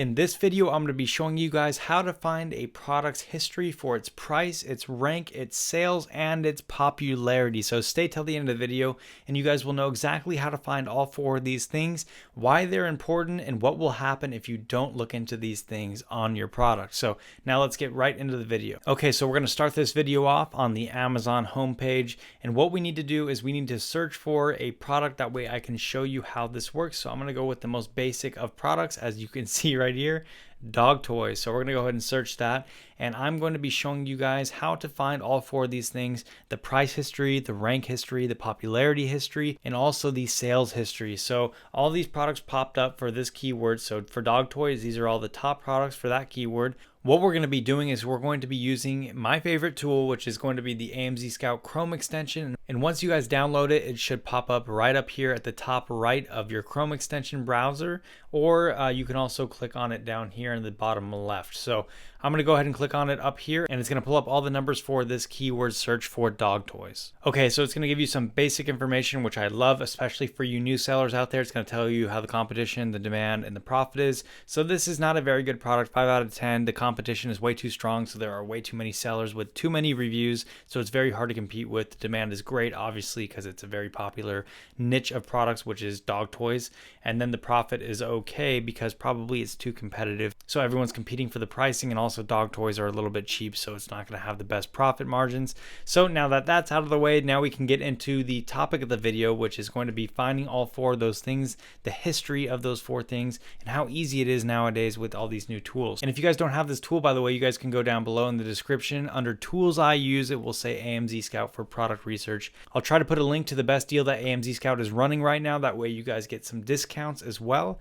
In this video, I'm going to be showing you guys how to find a product's history for its price, its rank, its sales, and its popularity. So stay till the end of the video and you guys will know exactly how to find all four of these things, why they're important, and what will happen if you don't look into these things on your product. So now let's get right into the video. Okay, so we're going to start this video off on the Amazon homepage, and what we need to do is we need to search for a product. That way I can show you how this works. So I'm going to go with the most basic of products, as you can see right here, dog toys. So we're going to go ahead and search that, and I'm going to be showing you guys how to find all four of these things: the price history, the rank history, the popularity history, and also the sales history. So all these products popped up for this keyword. So for dog toys, these are all the top products for that keyword. What we're going to be doing is we're going to be using my favorite tool, which is going to be the AMZ Scout Chrome extension. And once you guys download it, it should pop up right up here at the top right of your Chrome extension browser, or you can also click on it down here in the bottom left. So I'm going to go ahead and click on it up here, and it's going to pull up all the numbers for this keyword search for dog toys. Okay, so it's going to give you some basic information, which I love, especially for you new sellers out there. It's going to tell you how the competition, the demand, and the profit is. So this is not a very good product. 5 out of 10. The competition is way too strong, so there are way too many sellers with too many reviews, so it's very hard to compete with. The demand is great, obviously, because it's a very popular niche of products, which is dog toys. And then the profit is okay because probably it's too competitive, so everyone's competing for the pricing, and also dog toys are a little bit cheap, so it's not going to have the best profit margins. So now that that's out of the way, now we can get into the topic of the video, which is going to be finding all four of those things, the history of those four things, and how easy it is nowadays with all these new tools. And if you guys don't have this tool, by the way, you guys can go down below in the description. Under tools I use, it will say AMZ Scout for product research. I'll try to put a link to the best deal that AMZ Scout is running right now. That way you guys get some discounts as well.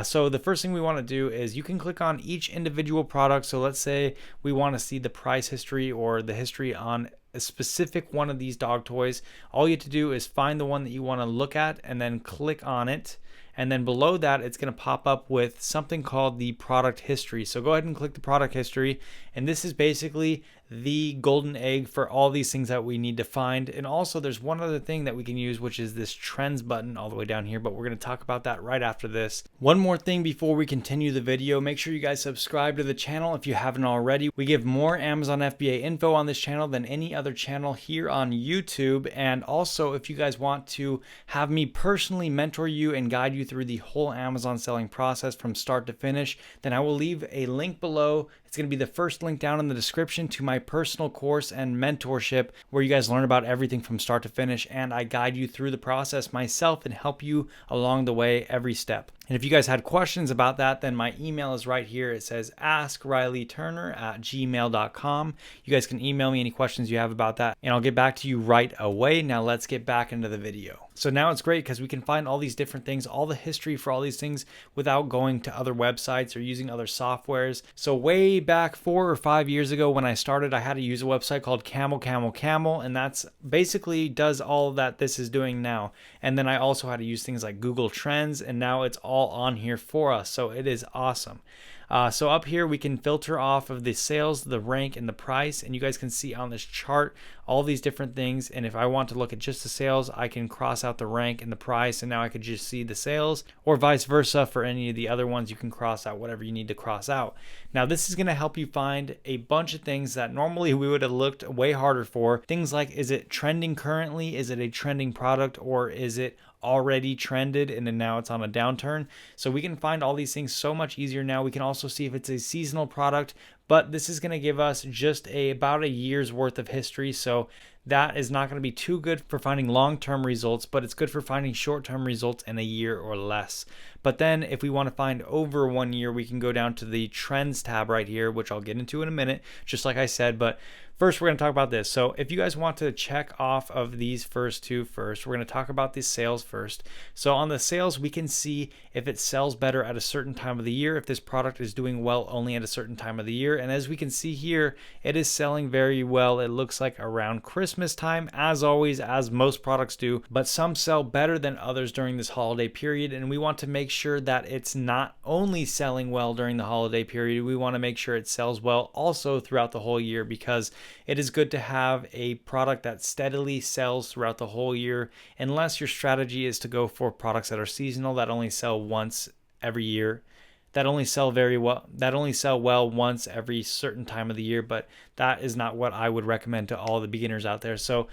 So the first thing we want to do is you can click on each individual product. So let's say we want to see the price history or the history on a specific one of these dog toys. All you have to do is find the one that you want to look at and then click on it. And then below that, it's going to pop up with something called the product history. So go ahead and click the product history. And this is basically the golden egg for all these things that we need to find. And also there's one other thing that we can use, which is this trends button all the way down here, but we're going to talk about that right after this. One more thing before we continue the video, make sure you guys subscribe to the channel if you haven't already. We give more Amazon FBA info on this channel than any other channel here on YouTube. And also, if you guys want to have me personally mentor you and guide you through the whole Amazon selling process from start to finish, then I will leave a link below. It's going to be the first link down in the description to my personal course and mentorship, where you guys learn about everything from start to finish, and I guide you through the process myself and help you along the way every step. And if you guys had questions about that, then my email is right here. It says askrileyturner@gmail.com. You guys can email me any questions you have about that, and I'll get back to you right away. Now let's get back into the video. So now it's great because we can find all these different things, all the history for all these things without going to other websites or using other softwares. So way back 4 or 5 years ago when I started, I had to use a website called Camel, and that's basically does all that this is doing now. And then I also had to use things like Google Trends, and now it's all on here for us. So it is awesome. So up here we can filter off of the sales, the rank, and the price, and you guys can see on this chart all these different things. And if I want to look at just the sales, I can cross out the rank and the price, and now I could just see the sales, or vice versa for any of the other ones. You can cross out whatever you need to cross out. Now this is going to help you find a bunch of things that normally we would have looked way harder for. Things like, is it trending currently? Is it a trending product, or is it already trended and then now it's on a downturn? So we can find all these things so much easier now. We can also see if it's a seasonal product, but this is going to give us just about a year's worth of history. So that is not going to be too good for finding long-term results, but it's good for finding short-term results in a year or less. But then if we want to find over 1 year, we can go down to the trends tab right here, which I'll get into in a minute, just like I said. But first, we're going to talk about this. So if you guys want to check off of these first two first, we're going to talk about the sales first. So on the sales, we can see if it sells better at a certain time of the year, if this product is doing well only at a certain time of the year. And as we can see here, it is selling very well. It looks like around Christmas time, as always, as most products do, but some sell better than others during this holiday period. And we want to make sure that it's not only selling well during the holiday period, we want to make sure it sells well also throughout the whole year, because it is good to have a product that steadily sells throughout the whole year, unless your strategy is to go for products that are seasonal, that only sell once every year. that only sell well once every certain time of the year, but that is not what I would recommend to all the beginners out there. So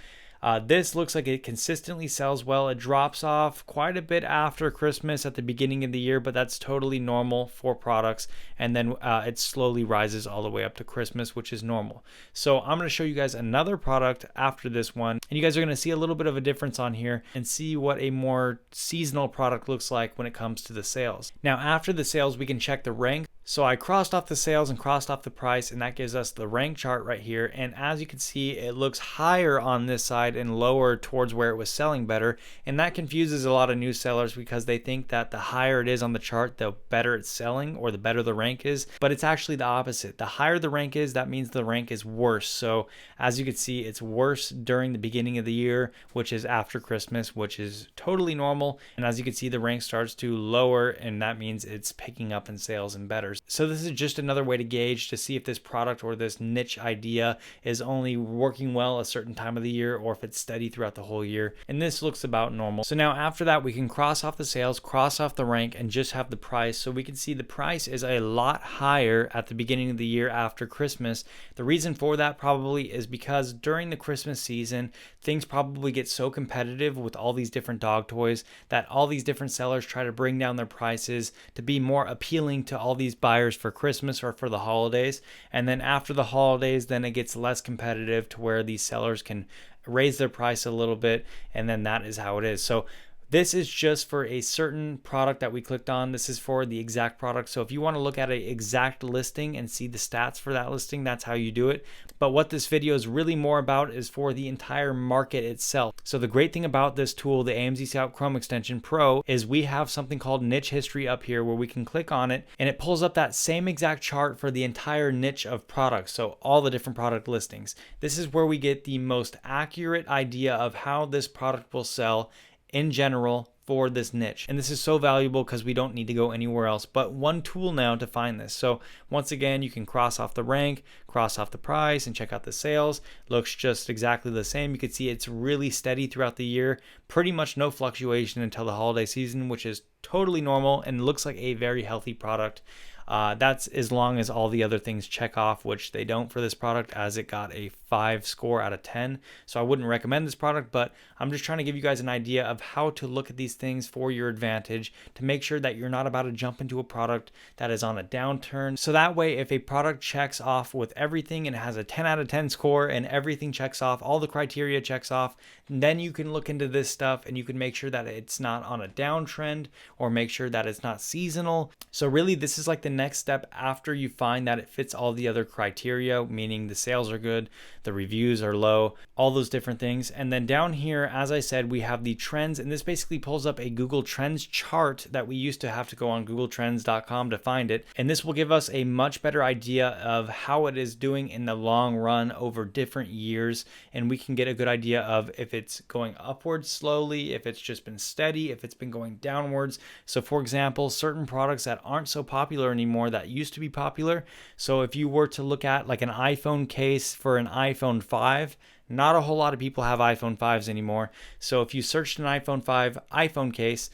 this looks like it consistently sells well. It drops off quite a bit after Christmas at the beginning of the year, but that's totally normal for products. And then it slowly rises all the way up to Christmas, which is normal. So I'm going to show you guys another product after this one, and you guys are going to see a little bit of a difference on here and see what a more seasonal product looks like when it comes to the sales. Now, after the sales, we can check the rank. So I crossed off the sales and crossed off the price, and that gives us the rank chart right here. And as you can see, it looks higher on this side and lower towards where it was selling better. And that confuses a lot of new sellers because they think that the higher it is on the chart, the better it's selling or the better the rank is. But it's actually the opposite. The higher the rank is, that means the rank is worse. So as you can see, it's worse during the beginning of the year, which is after Christmas, which is totally normal. And as you can see, the rank starts to lower, and that means it's picking up in sales and better. So this is just another way to gauge to see if this product or this niche idea is only working well a certain time of the year or if it's steady throughout the whole year. And this looks about normal. So now after that, we can cross off the sales, cross off the rank, and just have the price. So we can see the price is a lot higher at the beginning of the year after Christmas. The reason for that probably is because during the Christmas season, things probably get so competitive with all these different dog toys that all these different sellers try to bring down their prices to be more appealing to all these buyers for Christmas or for the holidays. And then after the holidays, then it gets less competitive to where these sellers can raise their price a little bit, and then that is how it is. So this is just for a certain product that we clicked on. This is for the exact product. So if you want to look at an exact listing and see the stats for that listing, that's how you do it. But what this video is really more about is for the entire market itself. So the great thing about this tool, the AMZ Scout Chrome Extension Pro, is we have something called niche history up here where we can click on it and it pulls up that same exact chart for the entire niche of products. So all the different product listings. This is where we get the most accurate idea of how this product will sell in general for this niche. And this is so valuable because we don't need to go anywhere else but one tool now to find this. So once again, you can cross off the rank, cross off the price, and check out the sales. Looks just exactly the same. You can see it's really steady throughout the year, pretty much no fluctuation until the holiday season, which is totally normal and looks like a very healthy product. That's as long as all the other things check off, which they don't for this product, as it got a 5 score out of 10. So I wouldn't recommend this product, but I'm just trying to give you guys an idea of how to look at these things for your advantage to make sure that you're not about to jump into a product that is on a downturn. So that way, if a product checks off with everything and has a 10 out of 10 score and everything checks off, all the criteria checks off, then you can look into this stuff and you can make sure that it's not on a downtrend or make sure that it's not seasonal. So really, this is like the next step after you find that it fits all the other criteria, meaning the sales are good, the reviews are low, all those different things. And then down here, as I said, we have the trends, and this basically pulls up a Google Trends chart that we used to have to go on googletrends.com to find it. And this will give us a much better idea of how it is doing in the long run over different years. And we can get a good idea of if it's going upwards slowly, if it's just been steady, if it's been going downwards. So for example, certain products that aren't so popular anymore that used to be popular. So if you were to look at like an iPhone case for an iPhone 5, not a whole lot of people have iPhone 5s anymore. So if you searched an iPhone 5 iPhone case,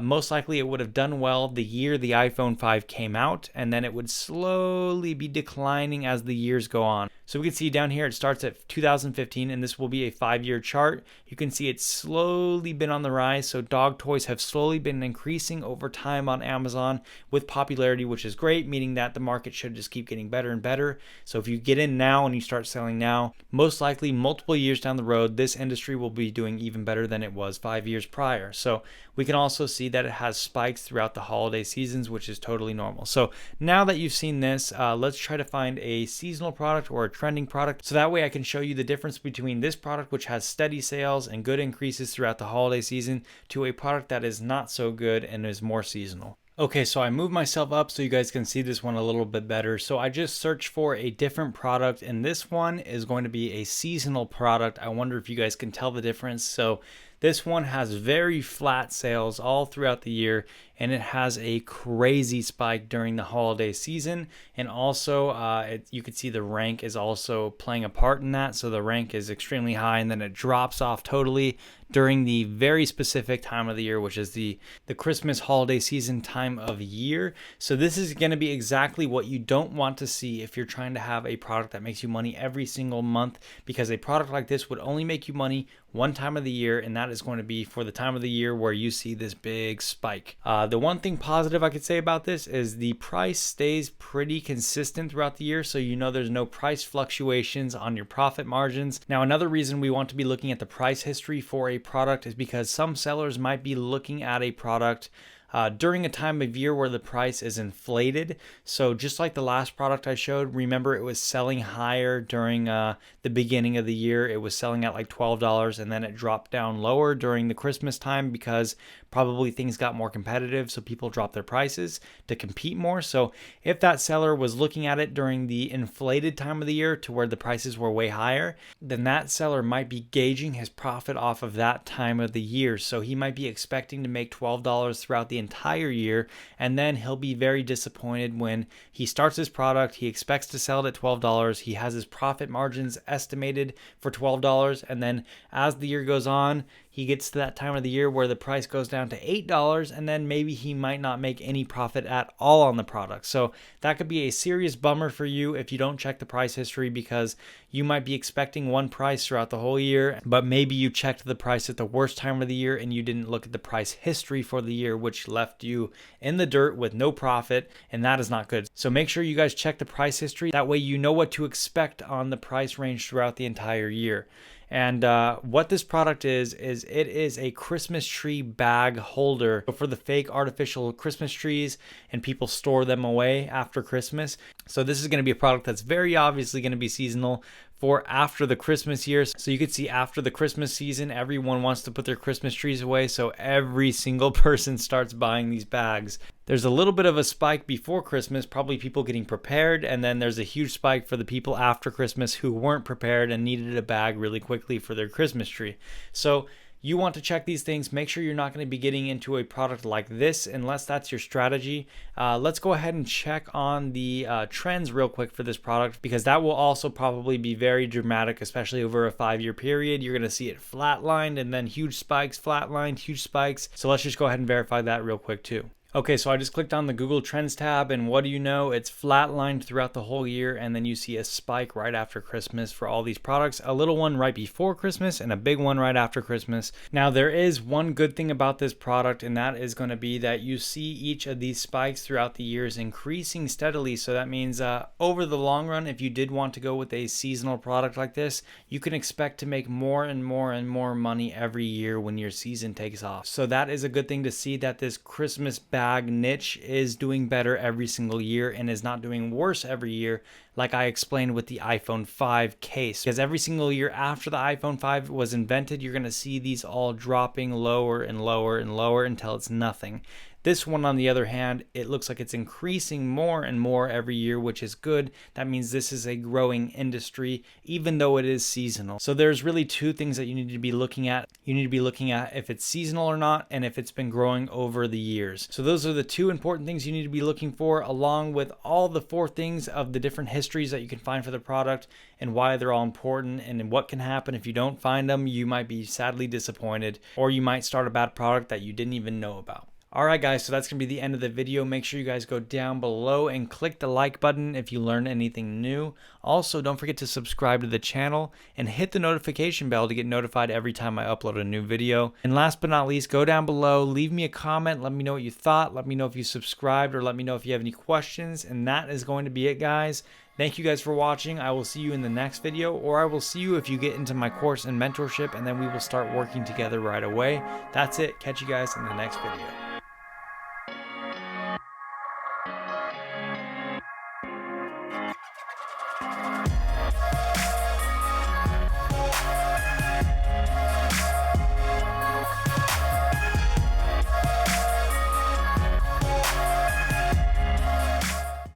most likely it would have done well the year the iPhone 5 came out, and then it would slowly be declining as the years go on. So we can see down here it starts at 2015, and this will be a 5-year chart. You can see it's slowly been on the rise. So dog toys have slowly been increasing over time on Amazon with popularity, which is great, meaning that the market should just keep getting better and better. So if you get in now and you start selling now, most likely multiple years down the road, this industry will be doing even better than it was 5 years prior. So we can also see that it has spikes throughout the holiday seasons, which is totally normal. So now that you've seen this, let's try to find a seasonal product or a trending product. So that way I can show you the difference between this product, which has steady sales and good increases throughout the holiday season, to a product that is not so good and is more seasonal. Okay, so I moved myself up so you guys can see this one a little bit better. So I just searched for a different product, and this one is going to be a seasonal product. I wonder if you guys can tell the difference. So this one has very flat sales all throughout the year, and it has a crazy spike during the holiday season. And also you can see the rank is also playing a part in that. So the rank is extremely high, and then it drops off totally during the very specific time of the year, which is the Christmas holiday season time of year. So this is going to be exactly what you don't want to see if you're trying to have a product that makes you money every single month, because a product like this would only make you money one time of the year, and that is going to be for the time of the year where you see this big spike. The one thing positive I could say about this is the price stays pretty consistent throughout the year, so you know there's no price fluctuations on your profit margins. Now, another reason we want to be looking at the price history for a product is because some sellers might be looking at a product during a time of year where the price is inflated. So just like the last product I showed, remember it was selling higher during the beginning of the year. It was selling at like $12, and then it dropped down lower during the Christmas time because probably things got more competitive, so people dropped their prices to compete more. So if that seller was looking at it during the inflated time of the year to where the prices were way higher, then that seller might be gauging his profit off of that time of the year. So he might be expecting to make $12 throughout the entire year, and then he'll be very disappointed when he starts his product. He expects to sell it at $12. He has his profit margins estimated for $12, and then as the year goes on, he gets to that time of the year where the price goes down to $8, and then maybe he might not make any profit at all on the product. So that could be a serious bummer for you if you don't check the price history, because you might be expecting one price throughout the whole year, but maybe you checked the price at the worst time of the year and you didn't look at the price history for the year, which left you in the dirt with no profit, and that is not good. So make sure you guys check the price history. That way you know what to expect on the price range throughout the entire year. And what this product is it is a Christmas tree bag holder for the fake artificial Christmas trees, and people store them away after Christmas. So this is going to be a product that's very obviously going to be seasonal for after the Christmas years. So you could see after the Christmas season, everyone wants to put their Christmas trees away, so every single person starts buying these bags. There's a little bit of a spike before Christmas, probably people getting prepared, and then there's a huge spike for the people after Christmas who weren't prepared and needed a bag really quickly for their Christmas tree. So you want to check these things. Make sure you're not going to be getting into a product like this unless that's your strategy. Let's go ahead and check on the trends real quick for this product, because that will also probably be very dramatic, especially over a 5-year period. You're going to see it flatlined and then huge spikes, flatlined, huge spikes. So let's just go ahead and verify that real quick too. Okay, so I just clicked on the Google Trends tab, and what do you know? It's flatlined throughout the whole year, and then you see a spike right after Christmas for all these products, a little one right before Christmas and a big one right after Christmas. Now, there is one good thing about this product, and that is going to be that you see each of these spikes throughout the years increasing steadily. So that means over the long run, if you did want to go with a seasonal product like this, you can expect to make more and more and more money every year when your season takes off. So that is a good thing to see, that this Christmas bag niche is doing better every single year and is not doing worse every year, like I explained with the iPhone 5 case. Because every single year after the iPhone 5 was invented, you're going to see these all dropping lower and lower and lower until it's nothing. This one, on the other hand, it looks like it's increasing more and more every year, which is good. That means this is a growing industry, even though it is seasonal. So there's really two things that you need to be looking at. You need to be looking at if it's seasonal or not, and if it's been growing over the years. So those are the two important things you need to be looking for, along with all the 4 things of the different histories that you can find for the product and why they're all important, and what can happen if you don't find them. You might be sadly disappointed, or you might start a bad product that you didn't even know about. Alright guys, so that's going to be the end of the video. Make sure you guys go down below and click the like button if you learned anything new. Also, don't forget to subscribe to the channel and hit the notification bell to get notified every time I upload a new video. And last but not least, go down below, leave me a comment, let me know what you thought, let me know if you subscribed, or let me know if you have any questions. And that is going to be it, guys. Thank you guys for watching. I will see you in the next video, or I will see you if you get into my course and mentorship, and then we will start working together right away. That's it. Catch you guys in the next video.